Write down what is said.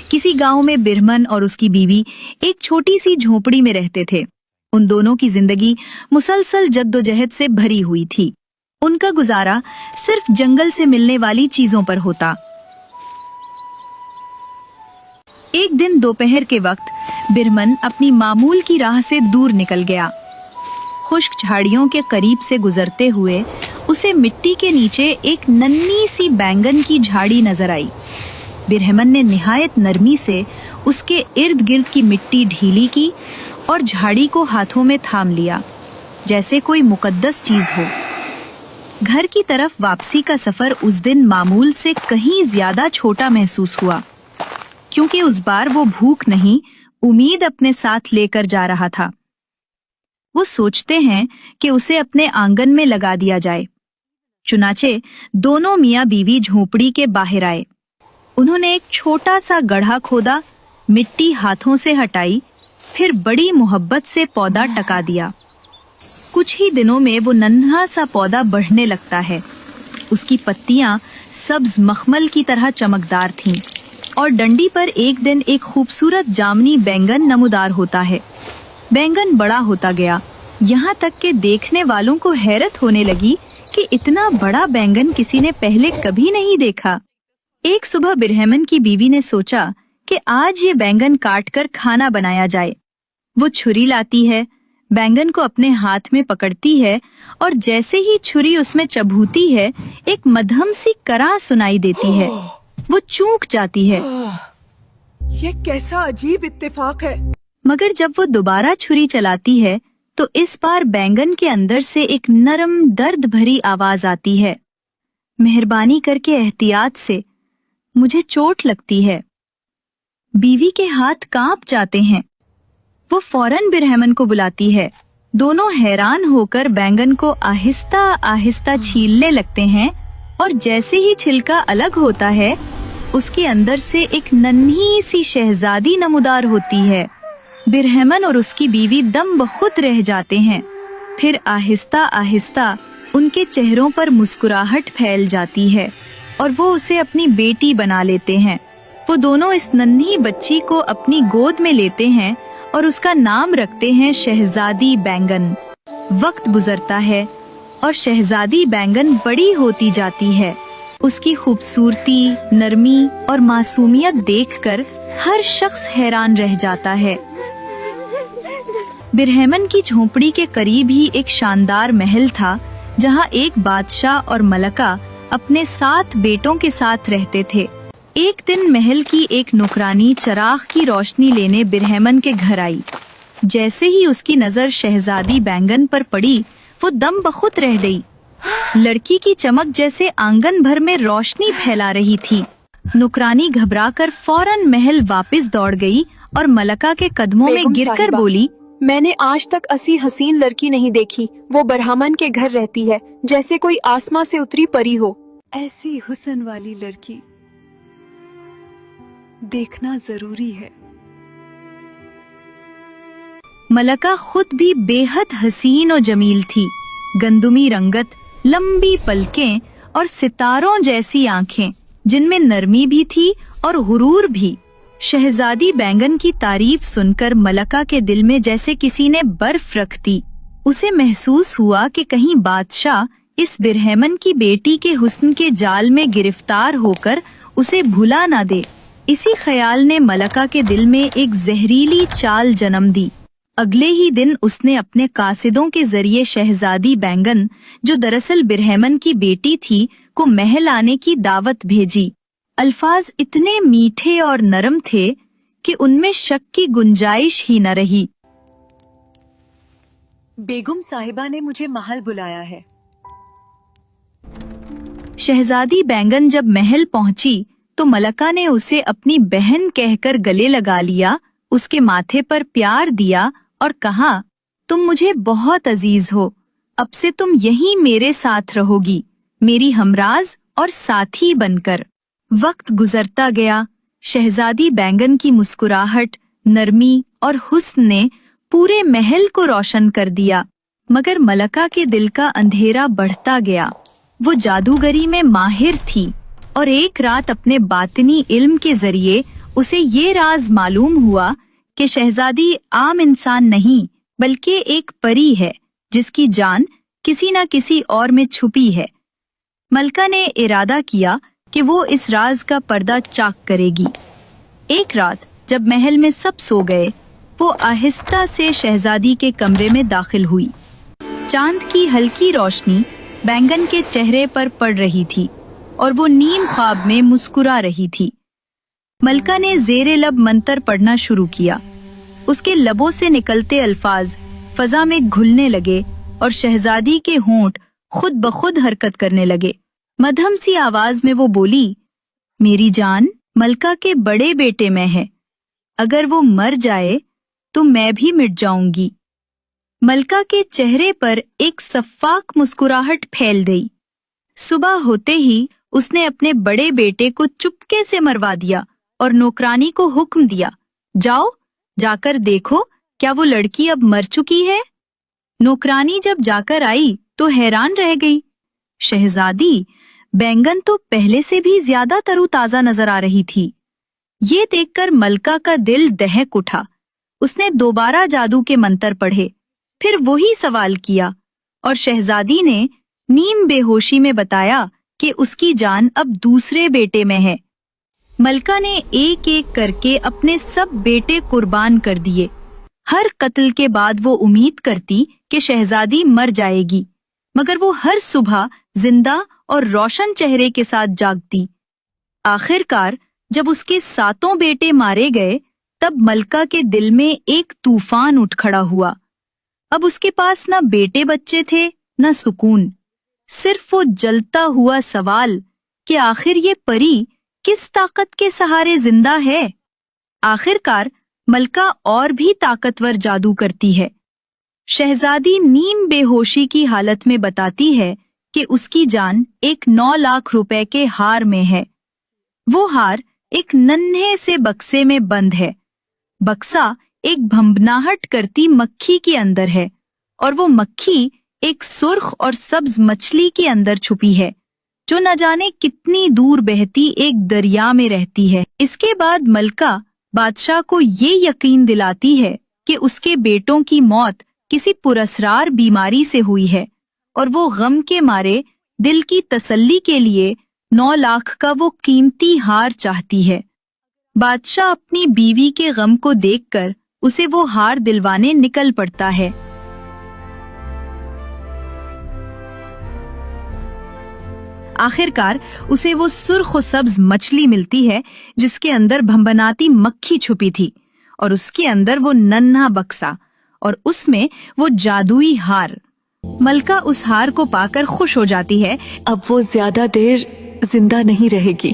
किसी गांव में बिरहमन और उसकी बीवी एक छोटी सी झोपड़ी में रहते थे। उन दोनों की जिंदगी मुसलसल जद्दोजहद से भरी हुई थी। उनका गुजारा सिर्फ जंगल से मिलने वाली चीजों पर होता। एक दिन दोपहर के वक्त बिरहमन अपनी मामूल की राह से दूर निकल गया। खुश्क झाड़ियों के करीब से गुजरते हुए उसे मिट्टी के नीचे एक नन्ही सी बैंगन की झाड़ी नजर आई। बिरहमन ने निहायत नरमी से उसके इर्द गिर्द की मिट्टी ढीली की और झाड़ी को हाथों में थाम लिया, जैसे कोई मुकद्दस चीज हो। घर की तरफ वापसी का सफर उस दिन मामूल से कहीं ज्यादा छोटा महसूस हुआ, क्योंकि उस बार वो भूख नहीं, उम्मीद अपने साथ लेकर जा रहा था। वो सोचते हैं कि उसे अपने आंगन में लगा दिया जाए। चुनाचे दोनों मियाँ बीवी झोपड़ी के बाहर आए। उन्होंने एक छोटा सा गड्ढा खोदा, मिट्टी हाथों से हटाई, फिर बड़ी मोहब्बत से पौधा टका दिया। कुछ ही दिनों में वो नन्हा सा पौधा बढ़ने लगता है। उसकी पत्तियां सब्ज मखमल की तरह चमकदार थीं और डंडी पर एक दिन एक खूबसूरत जामनी बैंगन नमूदार होता है। बैंगन बड़ा होता गया, यहाँ तक कि देखने वालों को हैरत होने लगी कि इतना बड़ा बैंगन किसी ने पहले कभी नहीं देखा। एक सुबह बिरहमन की बीवी ने सोचा कि आज ये बैंगन काट कर खाना बनाया जाए। वो छुरी लाती है, बैंगन को अपने हाथ में पकड़ती है और जैसे ही छुरी उसमें चबूती है, एक मध्यम सी कराह सुनाई देती है। वो चूक जाती है। ये कैसा अजीब इत्तेफाक है। मगर जब वो दोबारा छुरी चलाती है तो इस बार बैंगन के अंदर से एक नरम दर्द भरी आवाज आती है, मेहरबानी करके एहतियात से, मुझे चोट लगती है। बीवी के हाथ कांप जाते हैं। वो फौरन बिरहमन को बुलाती है। दोनों हैरान होकर बैंगन को आहिस्ता आहिस्ता छीलने लगते हैं और जैसे ही छिलका अलग होता है, उसके अंदर से एक नन्ही सी शहजादी नमूदार होती है। बिरहमन और उसकी बीवी दम बखुद रह जाते हैं। फिर आहिस्ता आहिस्ता उनके चेहरों पर मुस्कुराहट फैल जाती है और वो उसे अपनी बेटी बना लेते हैं। वो दोनों इस नन्ही बच्ची को अपनी गोद में लेते हैं और उसका नाम रखते हैं शहजादी बैंगन। वक्त गुजरता है और शहजादी बैंगन बड़ी होती जाती है। उसकी खूबसूरती, नरमी और मासूमियत देखकर हर शख्स हैरान रह जाता है। बिरहमन की झोपड़ी के करीब ही एक शानदार महल था, जहाँ एक बादशाह और मलका अपने 7 बेटों के साथ रहते थे। एक दिन महल की एक नौकरानी चराग की रोशनी लेने बिरहमन के घर आई। जैसे ही उसकी नजर शहजादी बैंगन पर पड़ी, वो दम बखुद रह गई। लड़की की चमक जैसे आंगन भर में रोशनी फैला रही थी। नौकरानी घबराकर फौरन महल वापस दौड़ गई और मलका के कदमों में गिरकर बोली, मैंने आज तक ऐसी हसीन लड़की नहीं देखी। वो बिरहमन के घर रहती है, जैसे कोई आसमां से उतरी परी हो। ऐसी हुस्न वाली लड़की देखना जरूरी है। मलका खुद भी बेहद हसीन और जमील थी। गंदुमी रंगत, लंबी पलकें और सितारों जैसी आंखें, जिनमें नरमी भी थी और गुरूर भी। शहजादी बैंगन की तारीफ सुनकर मलका के दिल में जैसे किसी ने बर्फ रख दी। उसे महसूस हुआ कि कहीं बादशाह इस बिरहमन की बेटी के हुस्न के जाल में गिरफ्तार होकर उसे भुला ना दे। इसी ख्याल ने मलका के दिल में एक जहरीली चाल जन्म दी। अगले ही दिन उसने अपने कासिदों के जरिए शहजादी बैंगन, जो दरअसल बिरहमन की बेटी थी, को महल आने की दावत भेजी। अल्फाज इतने मीठे और नरम थे कि उनमें शक की गुंजाइश ही न रही। बेगम साहिबा ने मुझे महल बुलाया है। शहजादी बैंगन जब महल पहुंची तो मलका ने उसे अपनी बहन कहकर गले लगा लिया, उसके माथे पर प्यार दिया और कहा, तुम मुझे बहुत अजीज हो, अब से तुम यहीं मेरे साथ रहोगी, मेरी हमराज और साथी बनकर। वक्त गुजरता गया। शहजादी बैंगन की मुस्कुराहट, नरमी और हुस्न ने पूरे महल को रोशन कर दिया, मगर मलका के दिल का अंधेरा बढ़ता गया। वो जादूगरी में माहिर थी और एक रात अपने बातिनी इल्म के जरिए उसे ये राज मालूम हुआ कि शहजादी आम इंसान नहीं बल्कि एक परी है जिसकी जान किसी न किसी और में छुपी है। मलका ने इरादा किया कि वो इस राज का पर्दा चाक करेगी। एक रात जब महल में सब सो गए, वो आहिस्ता से शहजादी के कमरे में दाखिल हुई। चांद की हल्की रोशनी बैंगन के चेहरे पर पड़ रही थी और वो नीम ख्वाब में मुस्कुरा रही थी। मलका ने ज़ेरे लब मंतर पढ़ना शुरू किया। उसके लबों से निकलते अल्फाज फजा में घुलने लगे और शहजादी के होंठ खुद ब खुद हरकत करने लगे। मध्यम सी आवाज में वो बोली, मेरी जान मलका के बड़े बेटे में है, अगर वो मर जाए तो मैं भी मिट जाऊंगी। मलका के चेहरे पर एक सफ्फाक मुस्कुराहट फैल गई। सुबह होते ही उसने अपने बड़े बेटे को चुपके से मरवा दिया और नौकरानी को हुक्म दिया, जाओ जाकर देखो क्या वो लड़की अब मर चुकी है। नौकरानी जब जाकर आई तो हैरान रह गई। शहजादी बैंगन तो पहले से भी ज्यादा तरोताजा नजर आ रही थी। ये देखकर मलका का दिल दहक उठा। उसने दोबारा जादू के मंत्र पढ़े, फिर वही सवाल किया और शहजादी ने नीम बेहोशी में बताया कि उसकी जान अब दूसरे बेटे में है। मलका ने एक एक करके अपने सब बेटे कुर्बान कर दिए। हर कत्ल के बाद वो उम्मीद करती कि शहजादी मर जाएगी, मगर वो हर सुबह जिंदा और रोशन चेहरे के साथ जागती। आखिरकार जब उसके 7 बेटे मारे गए, तब मलका के दिल में एक तूफान उठ खड़ा हुआ। अब उसके पास न बेटे बच्चे थे न सुकून, सिर्फ वो जलता हुआ सवाल कि आखिर ये परी किस ताकत के सहारे जिंदा है। आखिरकार मलका और भी ताकतवर जादू करती है। शहजादी नीम बेहोशी की हालत में बताती है कि उसकी जान एक 9 लाख रुपए के हार में है। वो हार एक नन्हे से बक्से में बंद है। बक्सा एक भंभनाहट करती मक्खी के अंदर है और वो मक्खी एक सुर्ख और सब्ज मछली के अंदर छुपी है, जो न जाने कितनी दूर बहती एक दरिया में रहती है। इसके बाद मलका बादशाह को ये यकीन दिलाती है कि उसके बेटों की मौत किसी पुरस्रार बीमारी से हुई है और वो गम के मारे दिल की तसल्ली के लिए 9 लाख का वो कीमती हार चाहती है। बादशाह अपनी बीवी के गम को देखकर उसे वो हार दिलवाने निकल पड़ता है। आखिरकार उसे वो सुर्ख और सब्ज मछली मिलती है जिसके अंदर भंभनाती मक्खी छुपी थी, और उसके अंदर वो नन्हा बक्सा और उसमें वो जादुई हार। मलका उस हार को पाकर खुश हो जाती है। अब वो ज्यादा देर जिंदा नहीं रहेगी।